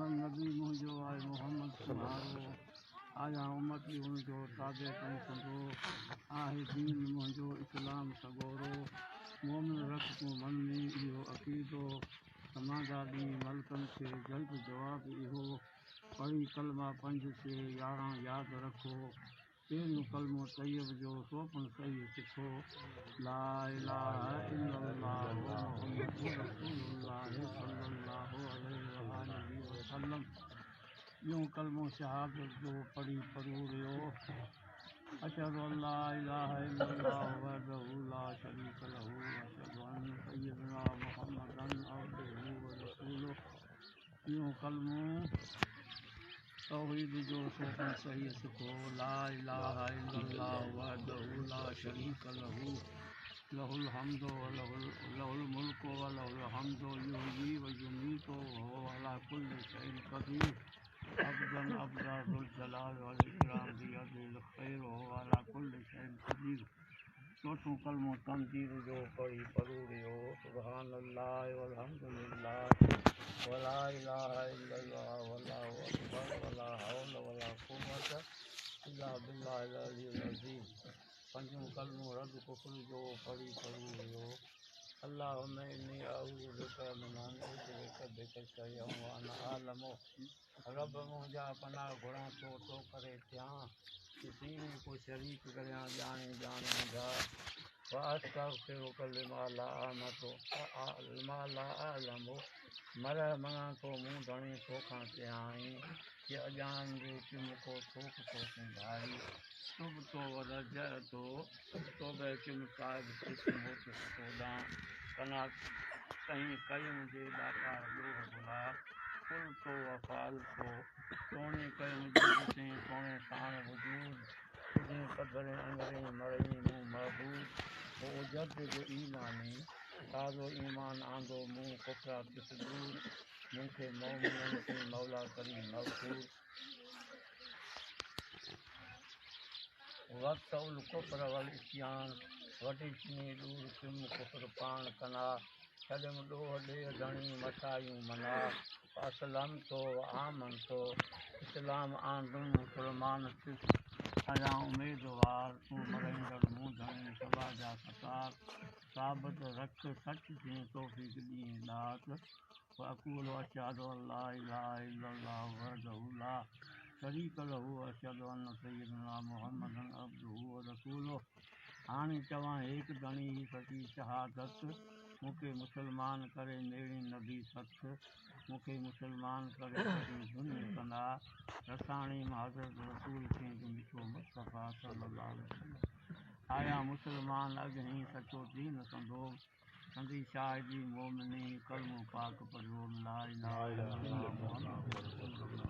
मोहम्मद नबी मुंहिंजो आहे मोहम्मद तुम्हारो आया उमती हुनजो ताबे तूं कंदो आहे दीन मुंहिंजो इस्लाम सगोरो मोमिन रख तूं मन में इहो अक़ीदो समाजा ॾींहुं मलकनि खे जल्द जवाबु इहो पढ़ी कलमा 5 से 11 यादि रखो पहिरियों कलमो तैयब जो सोपन सही सिखो ला इलाहा इल्लल्लाह मुहम्मदुर रसूलुल्लाह सल्लल्लाहु अलैहि वसल्लम ॿियों कलमो शहादत जो पढ़ी परूरियो अशहदु अल्ला इलाहा इल्लल्लाह वहदहु ला शरीक लहू अशहदु अन्न सय्यदना मुहम्मदन अब्दुहु व रसूलुहु ॿियों कलमो तौहीद जो सोपन सही सिखो ला इलाहा इल्लल्लाह वहदहु ला शरीक लहू लहुल हम्दु व लहुल मुल्कु व लहुल हम्दु युहयी व युमीतु व हुव अला कुल्लि शैइन क़दीर अब्दन अब्दा ज़ुल जलाल वल इकराम बियदिल ख़ैर व हुव अला कुल्लि शैइन क़दीर चौथों कलमो तंजीर जो पढ़ी परूरियो सुब्हानल्लाह वल्हम्दुलिल्लाह वला इलाहा इल्लल्लाह वल्लाहु अकबर वला हौल वला कुव्वत इल्ला बिल्लाहिल अलिय्यिल अज़ीम पंजों कलमो रद कुफ्र जो पढ़ी परूरियो अल्लाहुम्मा इन्नी अऊज़ु बिका मिनल मुश्रिक बिक शयअन व अना आलमु रब मुंहिंजा पनाह घुरां थो तो करे थियां किसी में को शरीक करियां ॼाणे मुंहिंजा वास्तगफिरुक लिमा ला अअलमु मर मङां थो मूं धणी तोखां कयाई कि अॼाण जे चिमको थोक थो सिंघाई तुब तो रज तो तोबे चिम साहिब किस मोत सोॾां कना कहीं कयुम जे ॾाका ॾोह भुला कुल तो वफ़ाल तो तोणे कयुम जिसे तोणे साण वजूद तुझे पधरे अंगरे मरई मूं महबूब हो जद ईमानी ताज़ो ईमान आंदो मूं कुफरा किस दूर मूंखे मोमिननि खे मौला करी मग़फ़ूर वक़्त उल कुफ़र वल इस्यान वॾी चिनी दूर चिम कुफ़र पाण कना छॾियम ॾोह ॾे धणी मटायूं मना असलम तो आमन तो इस्लाम आंदुमि मुसलमान थिस आहियां उमेदवार तूं मराईंदड़ मूं धणी सभा जा कतार साबित रख सच जे तौफ़ीक़ ॾींहुं ॾात वअक़ूलु अशहदु अल्ला इलाहा इल्लल्लाह वहदहु ला शरीक लहू अशहदु अन्न सय्यदना मुहम्मदन अब्दुहु व रसूलुहु हाणे चवां हेक धणी ही सची शहादत मूंखे मुसलमान करे नेड़ी नबी सथ मूंखे मुसलमान करे दुनिया कंदा रसाणी हज़रत रसूल खे मिठो मुस्तफ़ा सल्लल्लाहु अलैहि वसल्लम आया मुसलमान अॻु ई सचो दीन कंदो कंदी शाहिदी मोमिनी कलमो पाक पढ़ियो ला इलाहा इल्लल्लाह मुहम्मदुर रसूलुल्लाह